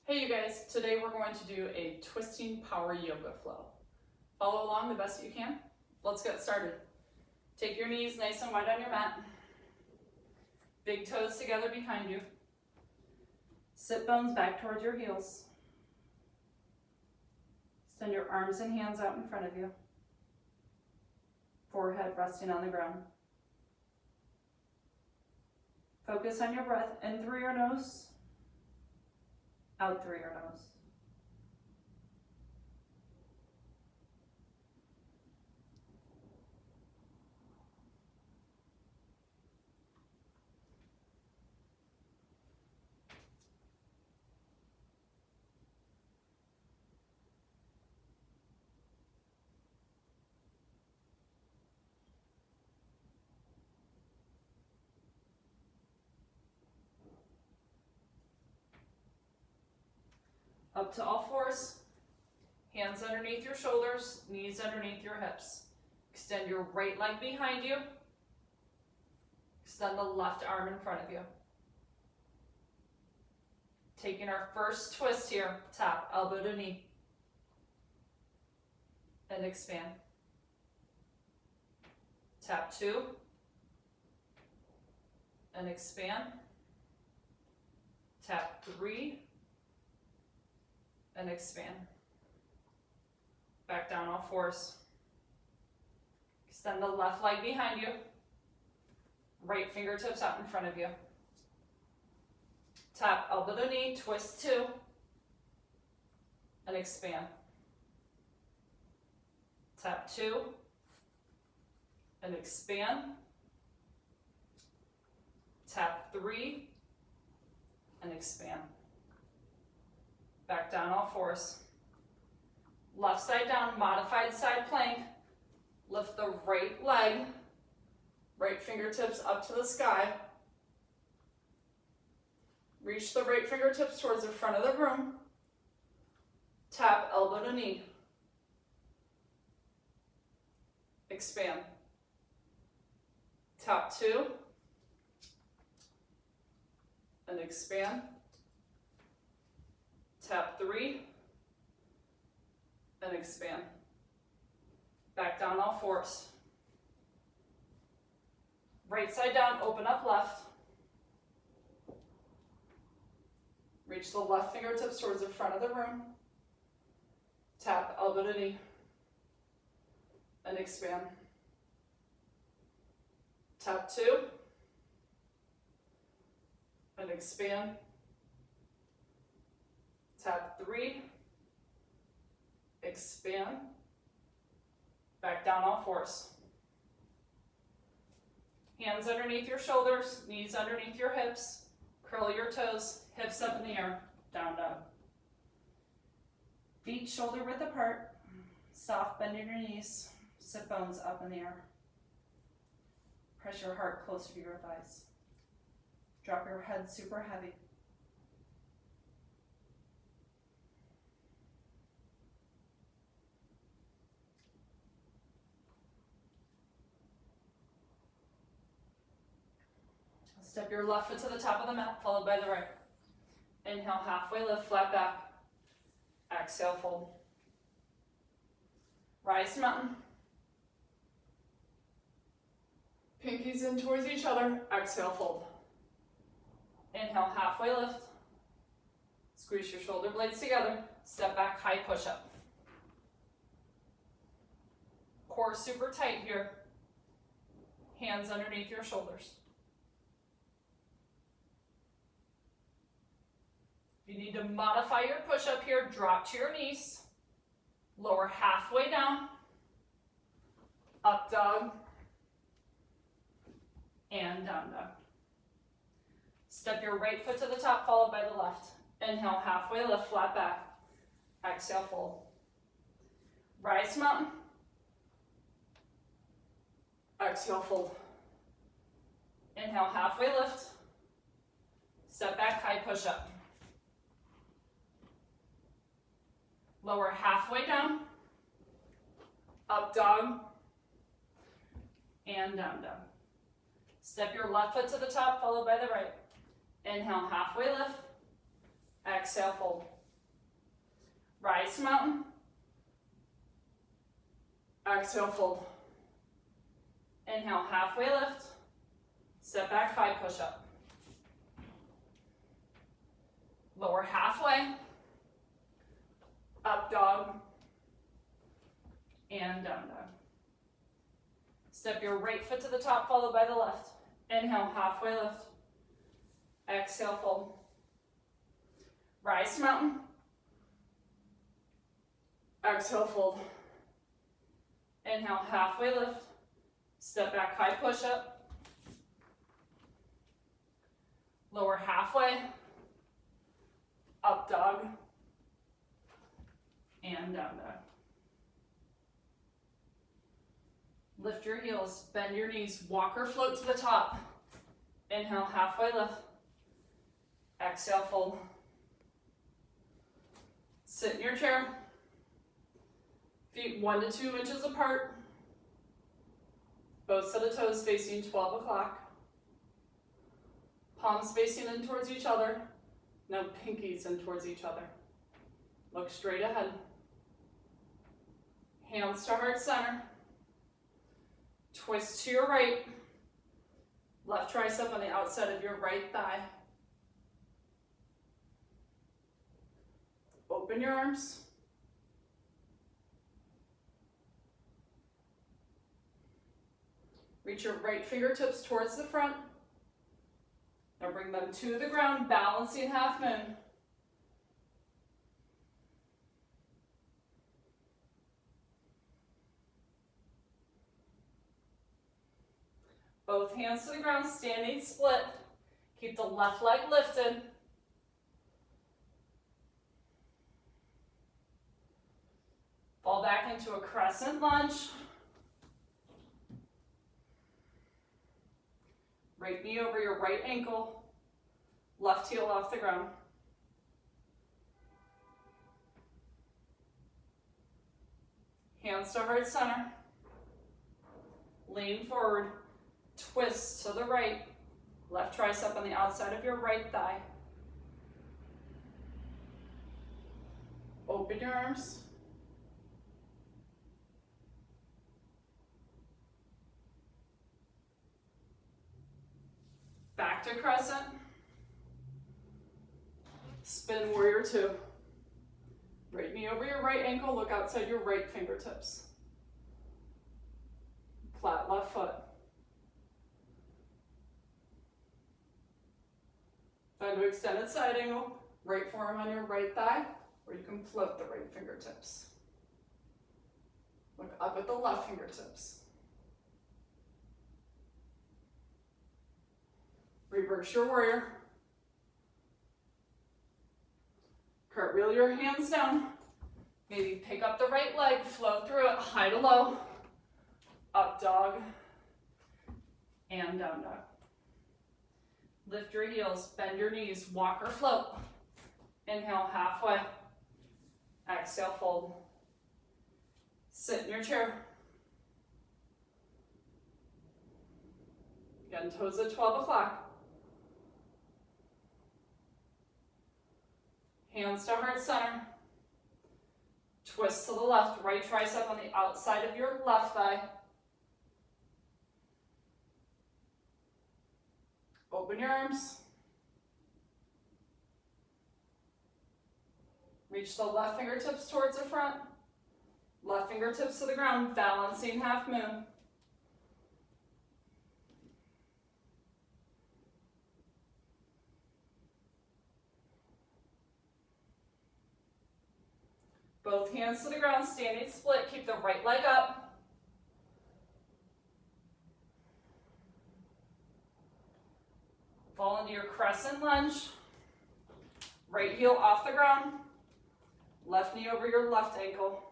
Hey you guys, today we're going to do a twisting power yoga flow. Follow along the best you can. Let's get started. Take your knees nice and wide on your mat. Big toes together behind you. Sit bones back towards your heels. Extend your arms and hands out in front of you. Forehead resting on the ground. Focus on your breath in through your nose, out through your nose. Up to all fours, hands underneath your shoulders, knees underneath your hips. Extend your right leg behind you. Extend the left arm in front of you. Taking our first twist here, tap elbow to knee. And expand. Tap 2. And expand. Tap 3. And expand. Back down all fours. Extend the left leg behind you. Right fingertips out in front of you. Tap elbow to knee, twist 2. And expand. Tap 2. And expand. Tap 3. And expand. Back down all fours. Left side down, modified side plank. Lift the right leg, right fingertips up to the sky. Reach the right fingertips towards the front of the room. Tap elbow to knee. Expand. Tap 2. And expand. Tap 3. And expand. Back down all fours. Right side down, open up left. Reach the left fingertips towards the front of the room. Tap elbow to knee. And expand. Tap 2. And expand. Tap 3. Expand. Back down all fours. Hands underneath your shoulders, knees underneath your hips. Curl your toes, hips up in the air, down dog. Feet shoulder width apart. Soft bend in your knees. Sit bones up in the air. Press your heart close to your thighs. Drop your head super heavy. Step your left foot to the top of the mat, followed by the right. Inhale, halfway lift, flat back. Exhale, fold. Rise to mountain. Pinkies in towards each other. Exhale, fold. Inhale, halfway lift. Squeeze your shoulder blades together. Step back, high push-up. Core super tight here. Hands underneath your shoulders. If you need to modify your push-up here, drop to your knees. Lower halfway down. Up dog. And down dog. Step your right foot to the top, followed by the left. Inhale, halfway lift, flat back. Exhale, fold. Rise mountain. Exhale, fold. Inhale, halfway lift. Step back, high push-up. Lower halfway down. Up dog. And down dog. Step your left foot to the top, followed by the right. Inhale, halfway lift. Exhale, fold. Rise to mountain. Exhale, fold. Inhale, halfway lift. Step back, high push up. Lower halfway. Up dog. And down dog. Step your right foot to the top, followed by the left. Inhale, halfway lift. Exhale, fold. Rise to mountain. Exhale, fold. Inhale, halfway lift. Step back, high push up. Lower halfway. Up dog. And down dog. Lift your heels, bend your knees, walk or float to the top. Inhale, halfway lift. Exhale, fold. Sit in your chair. Feet 1 to 2 inches apart. Both set of toes facing 12 o'clock. Palms facing in towards each other. Now pinkies in towards each other. Look straight ahead. Hands to heart center. Twist to your right. Left tricep on the outside of your right thigh. Open your arms. Reach your right fingertips towards the front. Now bring them to the ground, balancing half moon. Both hands to the ground, standing split. Keep the left leg lifted. Fall back into a crescent lunge. Right knee over your right ankle. Left heel off the ground. Hands to heart center. Lean forward. Twist to the right. Left tricep on the outside of your right thigh. Open your arms. Back to crescent. Spin warrior two. Right knee over your right ankle, look outside your right fingertips. Flat left foot. Find an extended side angle, right forearm on your right thigh, or you can float the right fingertips. Look up at the left fingertips. Reverse your warrior. Cartwheel your hands down. Maybe pick up the right leg, float through it, high to low. Up dog and down dog. Lift your heels, bend your knees, walk or float. Inhale, halfway. Exhale, fold. Sit in your chair. Again, toes at 12 o'clock. Hands to heart center. Twist to the left, right tricep on the outside of your left thigh. Open your arms. Reach the left fingertips towards the front. Left fingertips to the ground, balancing half moon. Both hands to the ground, standing split. Keep the right leg up. Fall into your crescent lunge. Right heel off the ground. Left knee over your left ankle.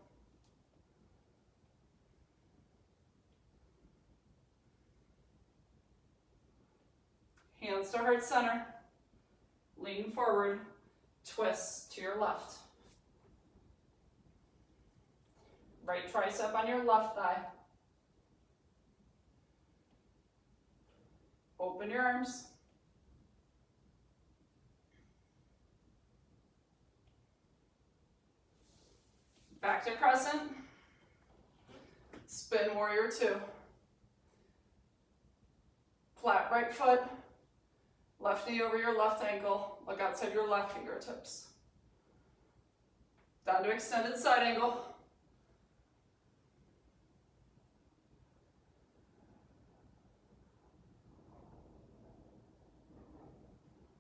Hands to heart center. Lean forward. Twist to your left. Right tricep on your left thigh. Open your arms. Back to crescent. Spin warrior two. Flat right foot. Left knee over your left ankle. Look outside your left fingertips. Down to extended side angle.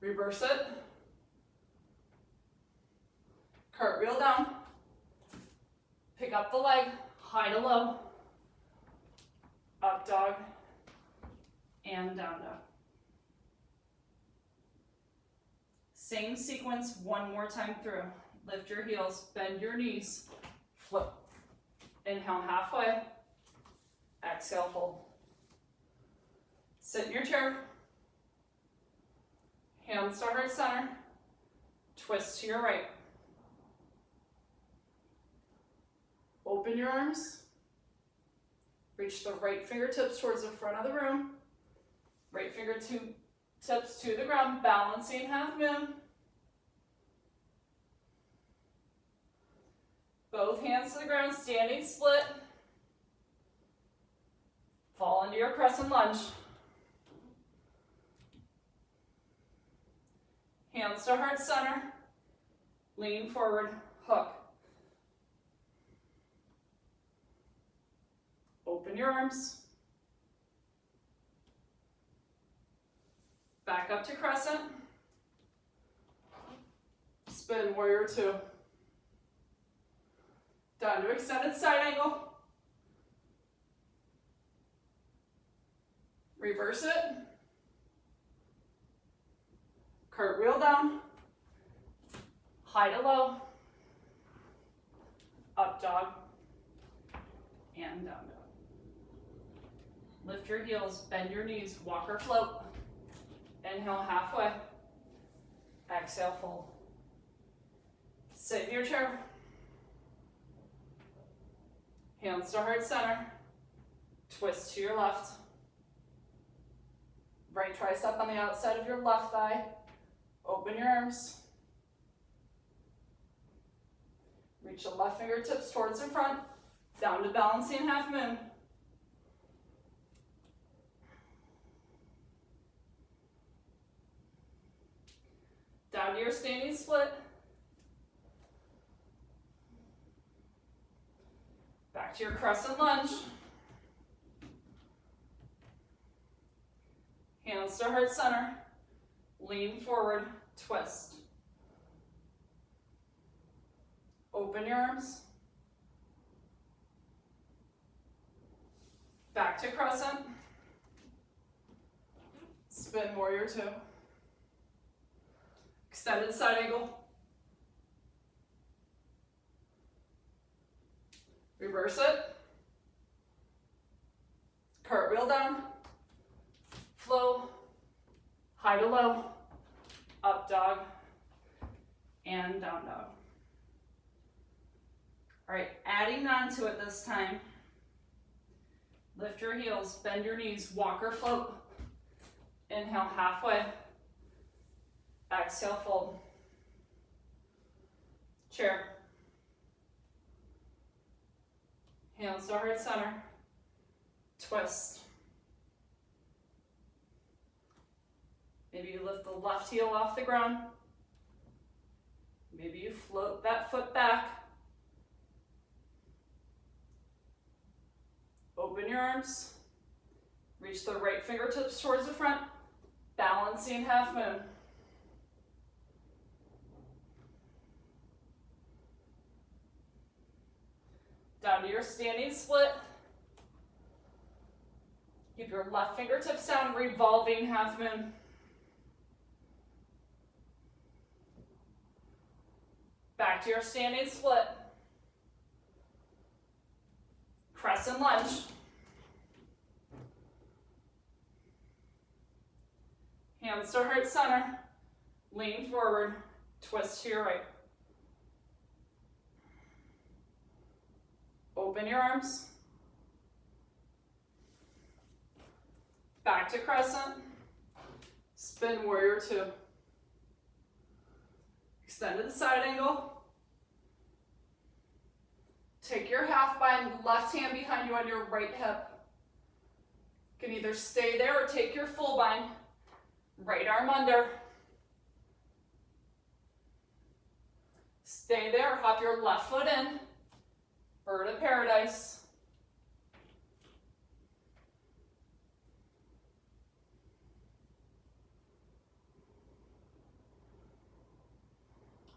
Reverse it. Cartwheel down. Pick up the leg, high to low. Up dog, and down dog. Same sequence one more time through. Lift your heels, bend your knees, flip. Inhale halfway, exhale fold. Sit in your chair. Hands to heart center. Twist to your right. Open your arms. Reach the right fingertips towards the front of the room. Right fingertips to the ground, balancing half moon. Both hands to the ground, standing split. Fall into your crescent lunge. Hands to heart center. Lean forward, hook. Open your arms. Back up to crescent. Spin warrior two. Down to extended side angle. Reverse it. Cartwheel down. High to low. Up dog. And down dog. Lift your heels, bend your knees, walk or float. Inhale halfway. Exhale fold. Sit in your chair. Hands to heart center. Twist to your left. Right tricep on the outside of your left thigh. Open your arms. Reach the left fingertips towards the front. Down to balancing half moon. Down to your standing split. Back to your crescent lunge. Hands to heart center. Lean forward, twist. Open your arms. Back to crescent. Spin warrior two. Extended side angle. Reverse it. Cartwheel down. Flow. High to low. Up dog. And down dog. All right, adding on to it this time. Lift your heels, bend your knees, walk or float. Inhale halfway. Exhale, fold. Chair. Hands to heart center. Twist. Maybe you lift the left heel off the ground. Maybe you float that foot back. Open your arms. Reach the right fingertips towards the front. Balancing half moon. Down to your standing split. Keep your left fingertips down, revolving half moon. Back to your standing split. Crescent lunge. Hands to heart center. Lean forward. Twist to your right. Open your arms. Back to crescent. Spin warrior two. Extended side angle. Take your half bind, left hand behind you on your right hip. You can either stay there or take your full bind, right arm under. Stay there, hop your left foot in, bird of paradise.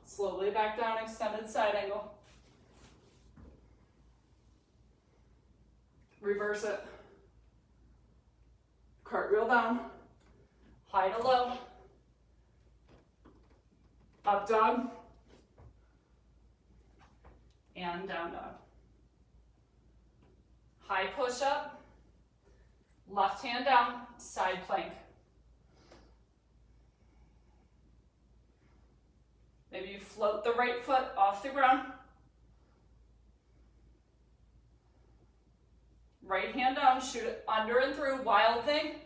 Slowly back down, extended side angle. Reverse it. Cartwheel down, high to low, up dog, and down dog. High push up, left hand down, side plank. Maybe you float the right foot off the ground. Right hand down, shoot it under and through, wild thing.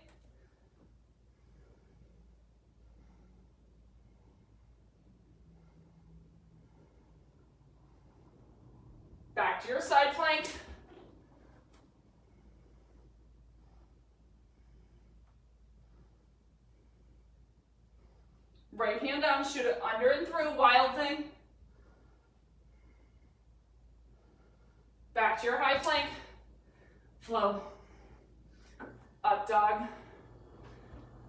Back to your side plank. Right hand down, shoot it under and through, wild thing. Back to your high plank. Flow, up dog,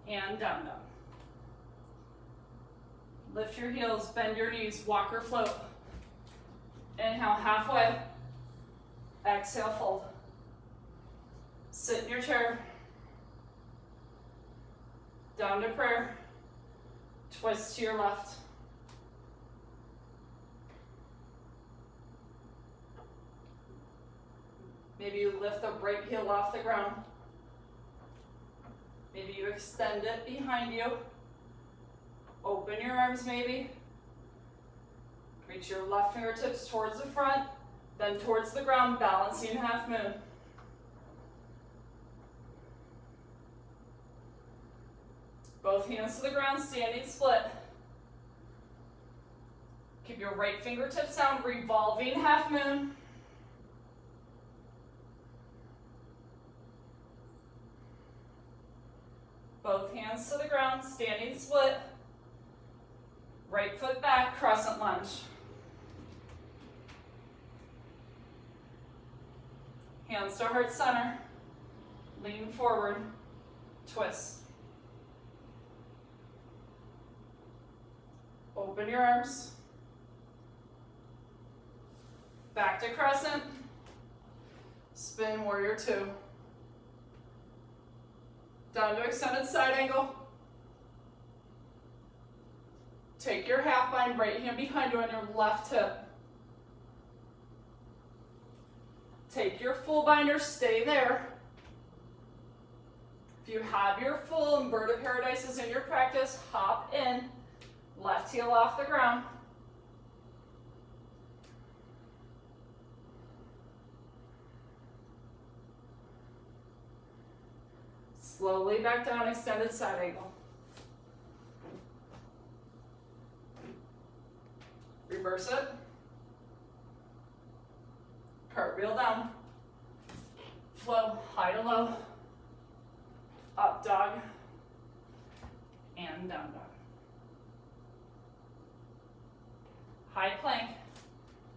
and down dog. Lift your heels, bend your knees, walk or float. Inhale, halfway. Exhale, fold. Sit in your chair. Down to prayer. Twist to your left. Maybe you lift the right heel off the ground. Maybe you extend it behind you. Open your arms maybe. Reach your left fingertips towards the front, then towards the ground, balancing half moon. Both hands to the ground, standing split. Keep your right fingertips down, revolving half moon. Both hands to the ground, standing split. Right foot back, crescent lunge. Hands to heart center. Lean forward, twist. Open your arms. Back to crescent. Spin warrior two. Down to extended side angle. Take your half bind, right hand behind you on your left hip. Take your full binder, stay there. If you have your full and bird of paradise is in your practice, hop in, left heel off the ground. Slowly back down, extended side angle. Reverse it. Cartwheel down. Flow, high to low. Up dog. And down dog. High plank.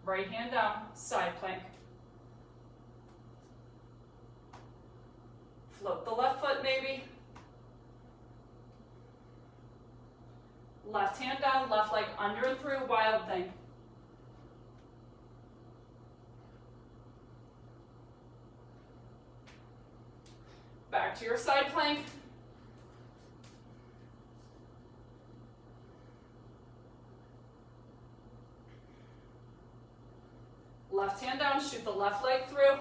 Right hand down, side plank. Float the left foot maybe. Left hand down, left leg under and through, wild thing. Back to your side plank. Left hand down, shoot the left leg through.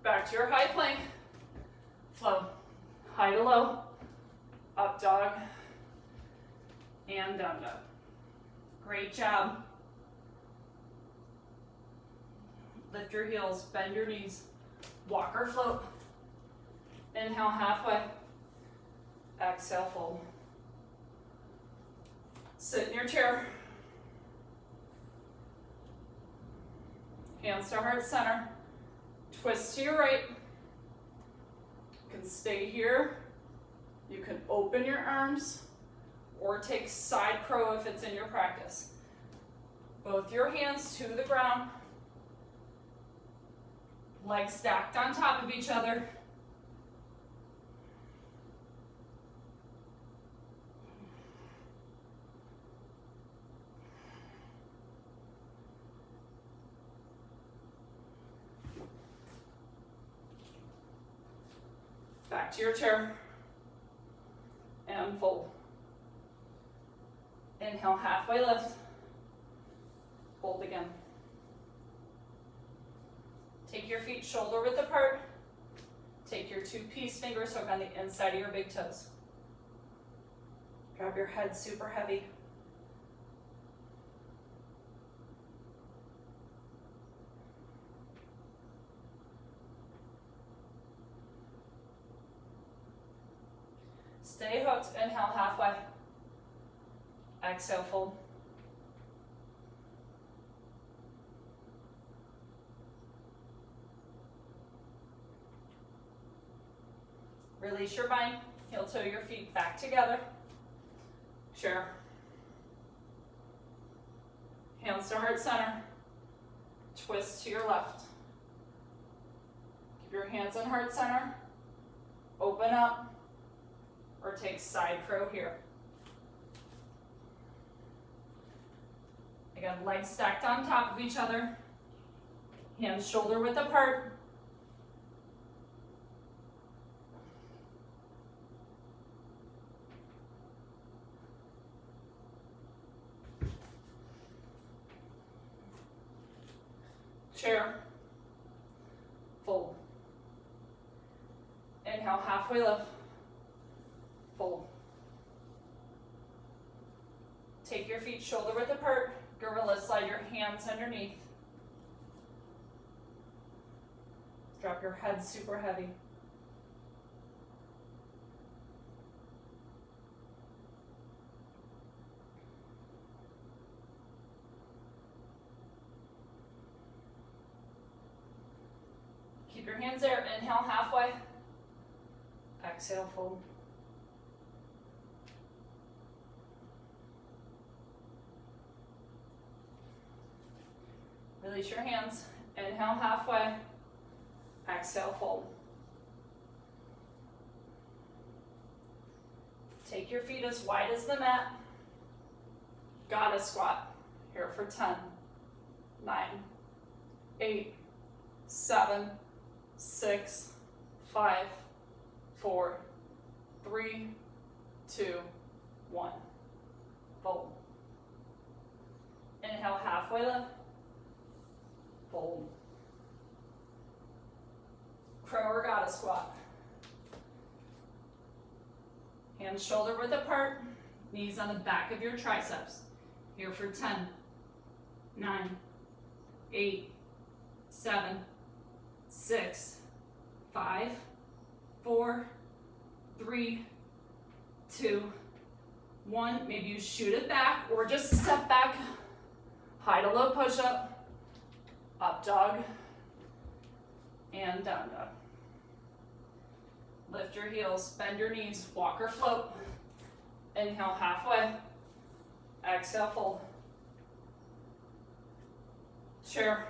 Back to your high plank. Flow, high to low, up dog, and down dog. Great job. Lift your heels, bend your knees, walk or float. Inhale halfway, exhale fold. Sit in your chair. Hands to heart center. Twist to your right. You can stay here. You can open your arms or take side crow if it's in your practice. Both your hands to the ground. Legs stacked on top of each other. Back to your chair. And fold. Inhale, halfway lift. Fold again. Take your feet shoulder width apart. Take your two peace fingers, hook on the inside of your big toes. Grab your head super heavy. Stay hooked, inhale halfway. Exhale, fold. Release your bind, heel toe your feet back together. Share. Hands to heart center. Twist to your left. Keep your hands on heart center. Open up. Or take side crow here. Again, legs stacked on top of each other. Hands shoulder width apart. Chair. Fold. Inhale, halfway lift. Fold. Take your feet shoulder width apart. Gorilla, slide your hands underneath. Drop your head super heavy. Keep your hands there. Inhale, halfway. Exhale, fold. Release your hands. Inhale, halfway. Exhale, fold. Take your feet as wide as the mat. Goddess squat. Here for 10, 9, 8, 7, 6, 5, 4, 3, 2, 1. Fold. Inhale, halfway lift. Fold. Crow or goddess squat. Hands shoulder width apart. Knees on the back of your triceps. Here for 10, 9, 8, 7, 6, 5, 4, 3, 2, 1. Maybe you shoot it back or just step back. High to low push up. Up dog, and down dog. Lift your heels, bend your knees, walk or float. Inhale, halfway. Exhale, fold. Chair.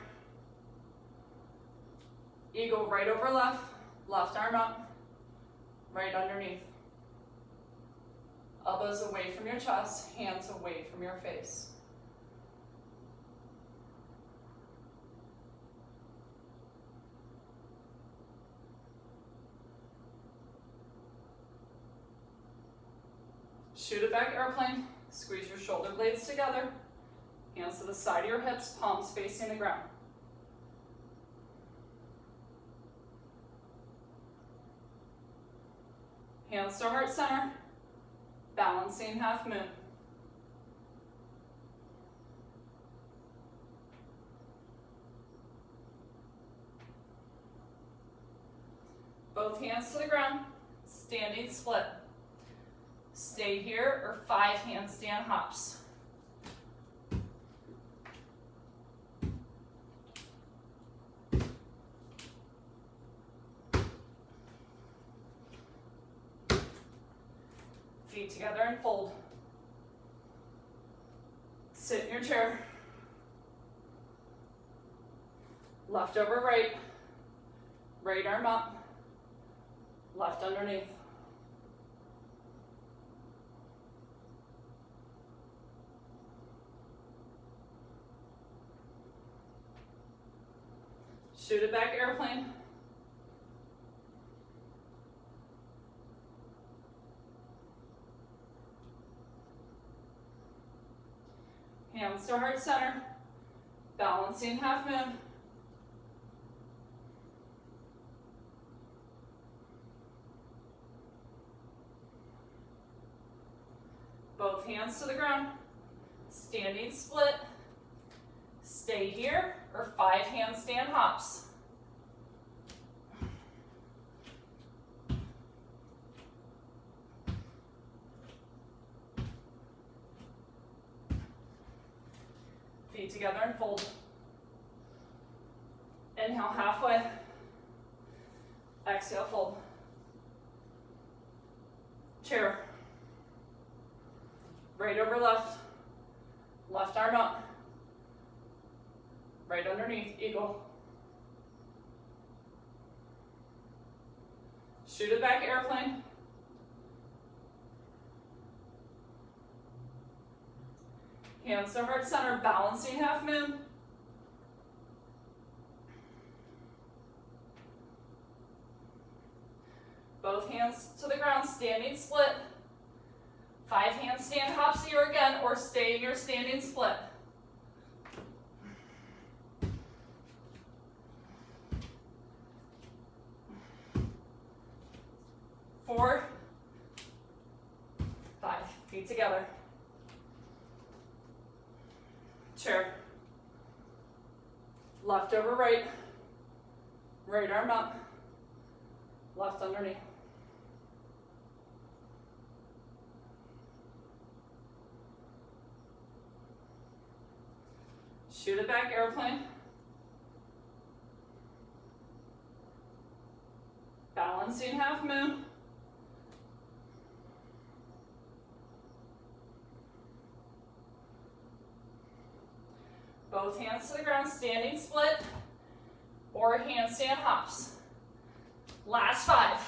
Eagle right over left, left arm up, right underneath. Elbows away from your chest, hands away from your face. Shoot it back, airplane. Squeeze your shoulder blades together. Hands to the side of your hips, palms facing the ground. Hands to heart center. Balancing half moon. Both hands to the ground. Standing split. Stay here, or 5 handstand hops. Feet together and fold. Sit in your chair. Left over right. Right arm up. Left underneath. Shoot it back, airplane. Hands to heart center. Balancing half moon. Both hands to the ground. Standing split. Stay here, or 5 handstand hops. Feet together and fold. Inhale halfway. Exhale, fold. Chair. Right over left. Left arm up. Right underneath, eagle. Shoot it back, airplane. Hands to heart center, balancing half moon. Both hands to the ground, standing split. 5 handstand hops here again, or stay in your standing split. Four, 5, feet together. Chair. Left over right. Right arm up. Left underneath. Shoot it back, airplane. Balancing half moon. Both hands to the ground, standing split, or handstand hops. Last 5,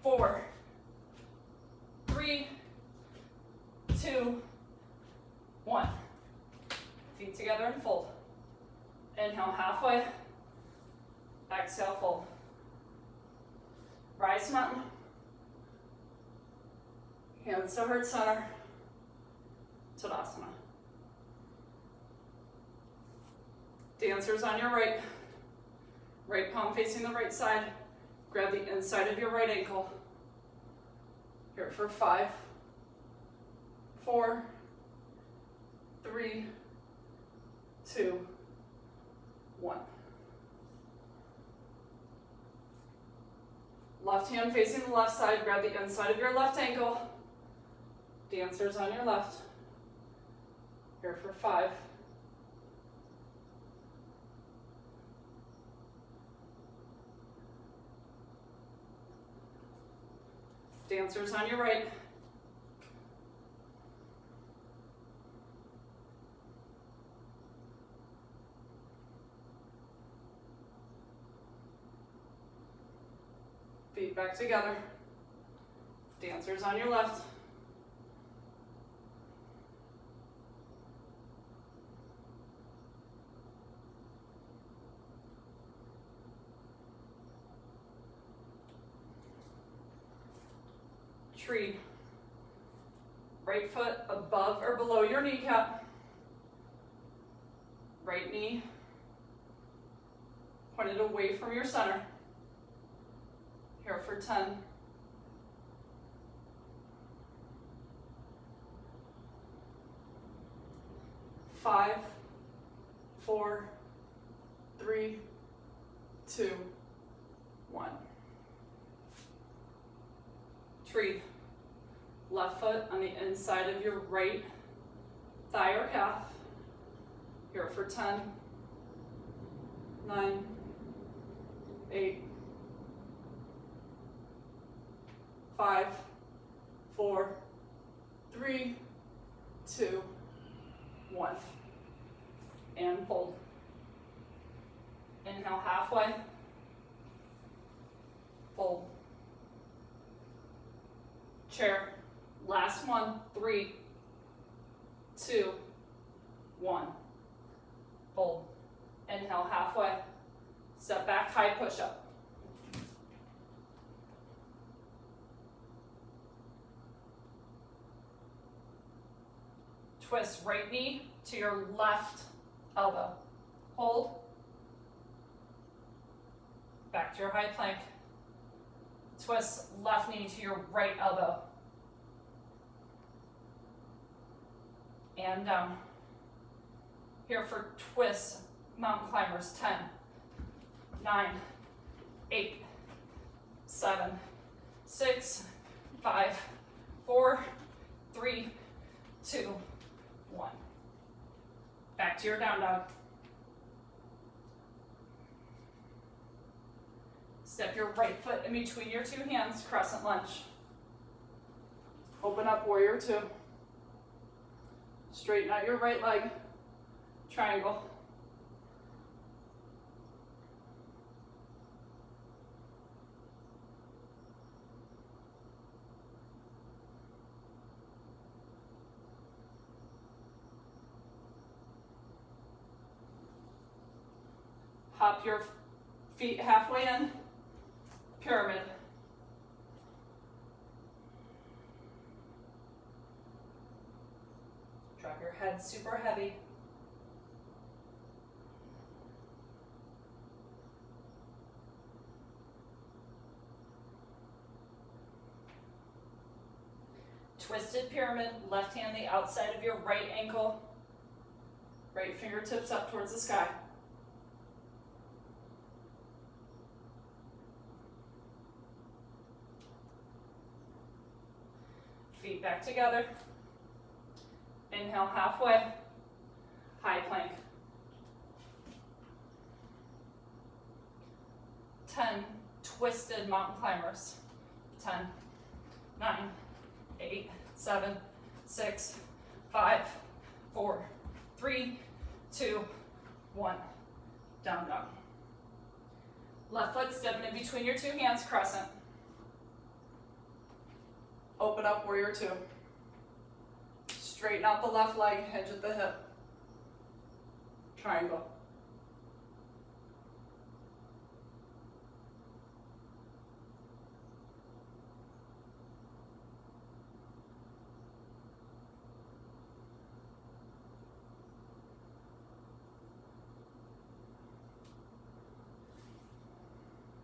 4, 3, 2, 1. Feet together and fold. Inhale halfway. Exhale, fold. Rise mountain. Hands to heart center. Tadasana. Dancers on your right. Right palm facing the right side. Grab the inside of your right ankle. Here for 5, 4, 3, 2, 1. Left hand facing the left side. Grab the inside of your left ankle. Dancers on your left. Here for 5, 4, dancers on your right. Feet back together. Dancers on your left. Tree. Right foot above or below your kneecap. Right knee pointed away from your center. Here for 10. 5, 4, 3, 2, 1. Tree. Left foot on the inside of your right thigh or calf. Here for 10, 9, 8, 5, 4, 3, 2, 1. And fold. Inhale halfway. Fold. Chair. Last one. 3, 2, 1. Fold. Inhale halfway. Step back, high push-up. Twist right knee to your left elbow. Hold. Back to your high plank. Twist left knee to your right elbow. And down. Here for twist mountain climbers. 10, 9, 8, 7, 6, 5, 4, 3, 2, 1. Back to your down dog. Step your right foot in between your two hands, crescent lunge. Open up, warrior two. Straighten out your right leg, triangle. Hop your feet halfway in, pyramid. Drop your head super heavy. Twisted pyramid, left hand the outside of your right ankle, right fingertips up towards the sky. Feet back together. Inhale halfway, high plank. 10 twisted mountain climbers. 10, 9, 8, 7, 6, 5, 4, 3, 2, 1. Down dog. Left foot stepping in between your two hands, crescent. Open up, warrior two. Straighten out the left leg, hinge at the hip. Triangle.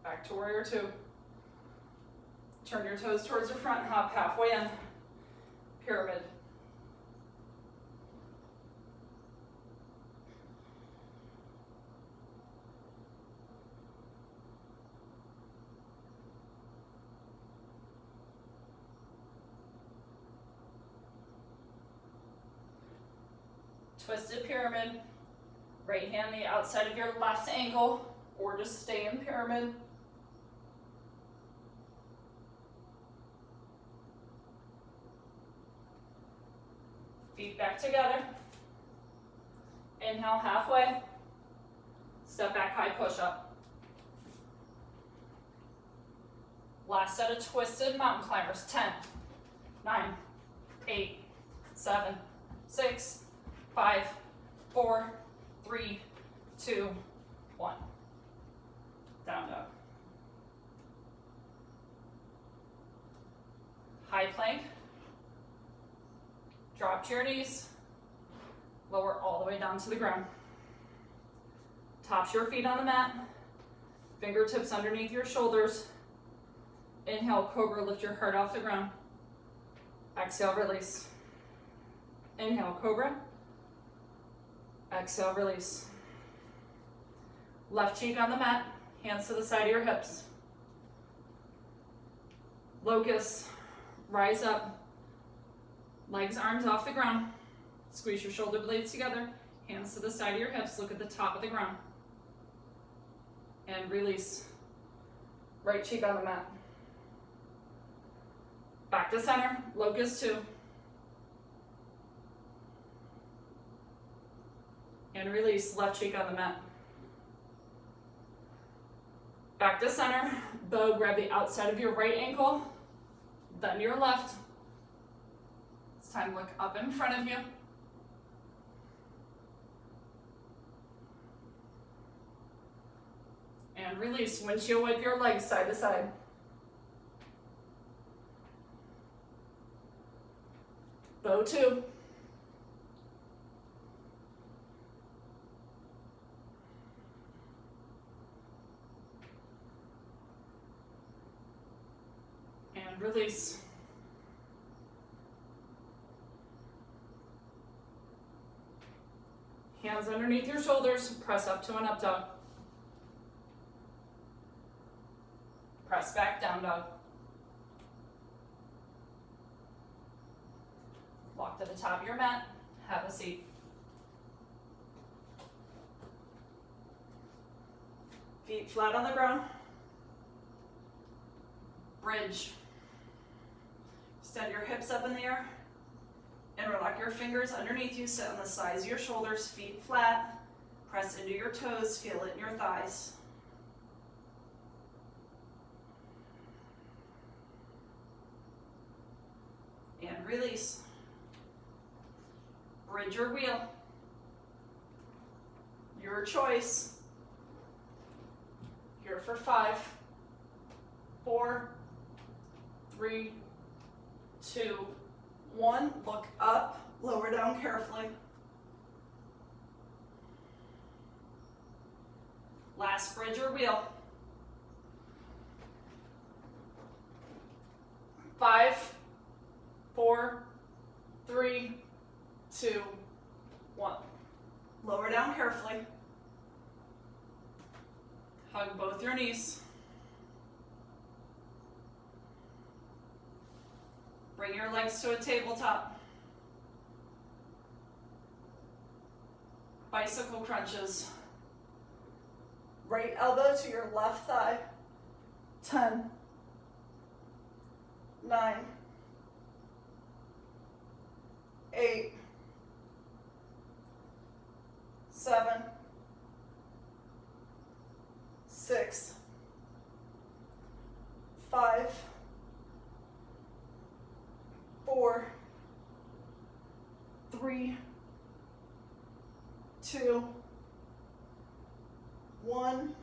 Back to warrior two. Turn your toes towards the front, hop halfway in, pyramid. Twisted pyramid, right hand the outside of your left ankle, or just stay in pyramid. Feet back together. Inhale halfway. Step back, high push-up. Last set of twisted mountain climbers. 10, 9, 8, 7, 6, 5, 4, 3, 2, 1. Down dog. High plank. Drop to your knees, lower all the way down to the ground. Tops your feet on the mat, fingertips underneath your shoulders. Inhale, cobra, lift your heart off the ground. Exhale, release. Inhale, cobra. Exhale, release. Left cheek on the mat, hands to the side of your hips. Locust, rise up. Legs, arms off the ground. Squeeze your shoulder blades together. Hands to the side of your hips. Look at the top of the ground. And release. Right cheek on the mat. Back to center. Locust 2. And release. Left cheek on the mat. Back to center. Bow, grab the outside of your right ankle. Then your left. It's time to look up in front of you. And release. Windshield wipe your legs side to side. Bow 2. And release. Hands underneath your shoulders. Press up to an up dog. Press back, down dog. Walk to the top of your mat. Have a seat. Feet flat on the ground. Bridge. Extend your hips up in the air. Interlock your fingers underneath you. Sit on the sides of your shoulders. Feet flat. Press into your toes. Feel it in your thighs. And release. Bridge or wheel. Your choice. Here for 5, 4, 3, 2, 1. Look up, lower down carefully. Last bridge or wheel. 5, 4, 3, 2, 1. Lower down carefully. Hug both your knees. Bring your legs to a tabletop. Bicycle crunches. Right elbow to your left thigh. 10, 9, 8, 7, 6, 5, 4, 3, 2, 1,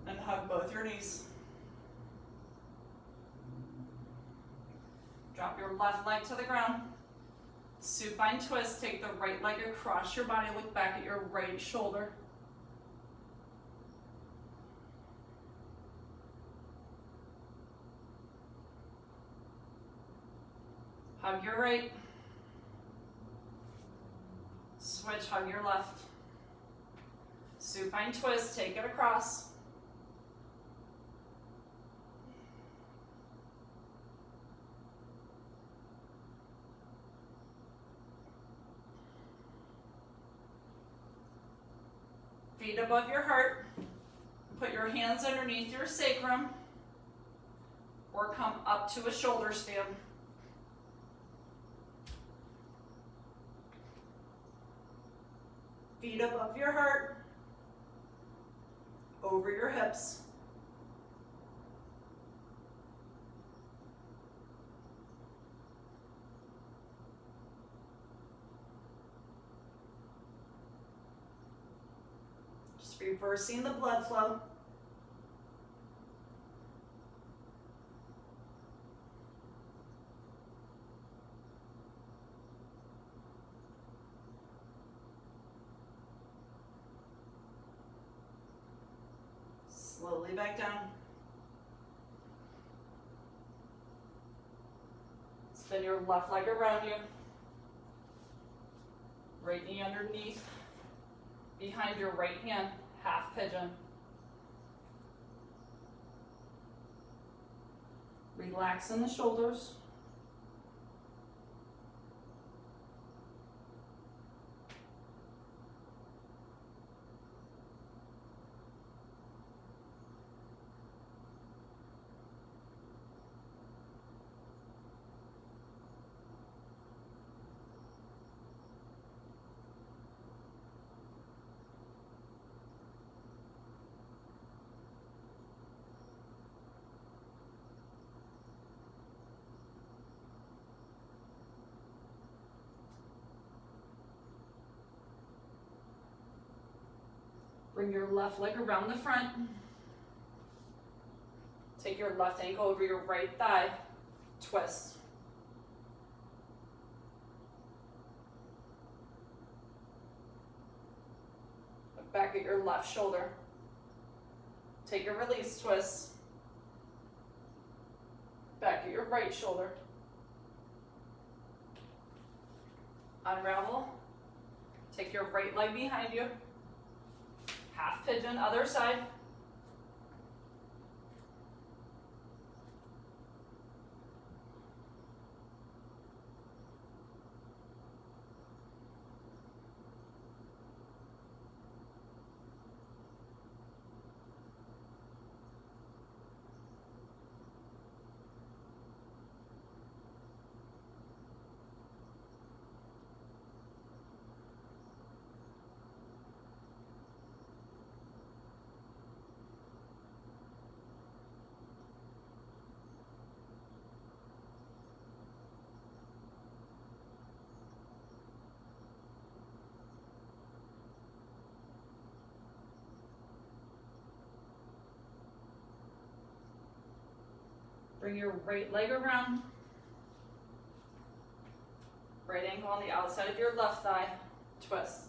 and hug both your knees. Drop your left leg to the ground. Supine twist. Take the right leg across your body. Look back at your right shoulder. Hug your right. Switch, hug your left. Supine twist, take it across. Feet above your heart. Put your hands underneath your sacrum or come up to a shoulder stand. Feet above your heart, over your hips. Just reversing the blood flow. Slowly back down. Spin your left leg around you. Right knee underneath. Behind your right hand, half pigeon. Relax in the shoulders. Bring your left leg around the front. Take your left ankle over your right thigh. Twist. Look back at your left shoulder. Take a release twist. Back at your right shoulder. Unravel. Take your right leg behind you. Half pigeon, other side. Bring your right leg around. Right ankle on the outside of your left thigh. Twist.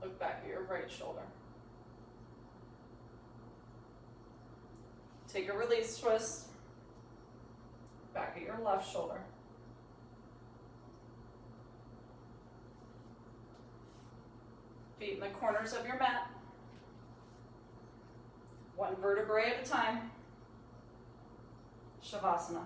Look back at your right shoulder. Take a release twist. Back at your left shoulder. Feet in the corners of your mat. One vertebrae at a time. Shavasana.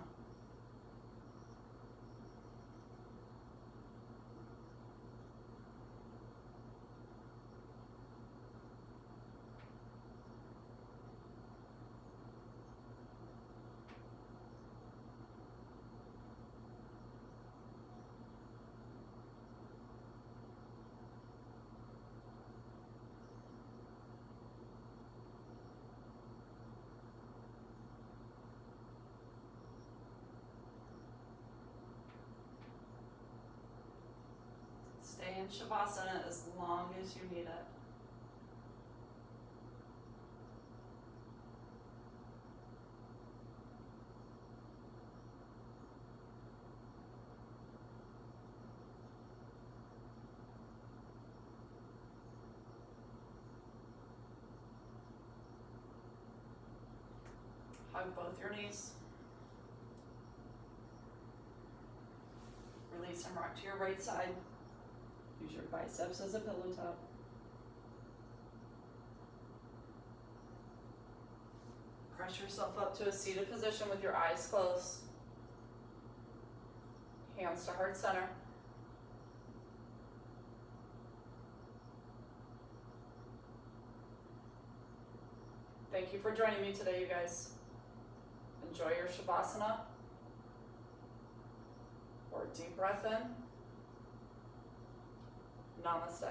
Stay in Shavasana as long as you need it. Hug both your knees. Release and rock to your right side. Use your biceps as a pillow top. Press yourself up to a seated position with your eyes closed. Hands to heart center. Thank you for joining me today, you guys. Enjoy your Shavasana. Or deep breath in. Namaste.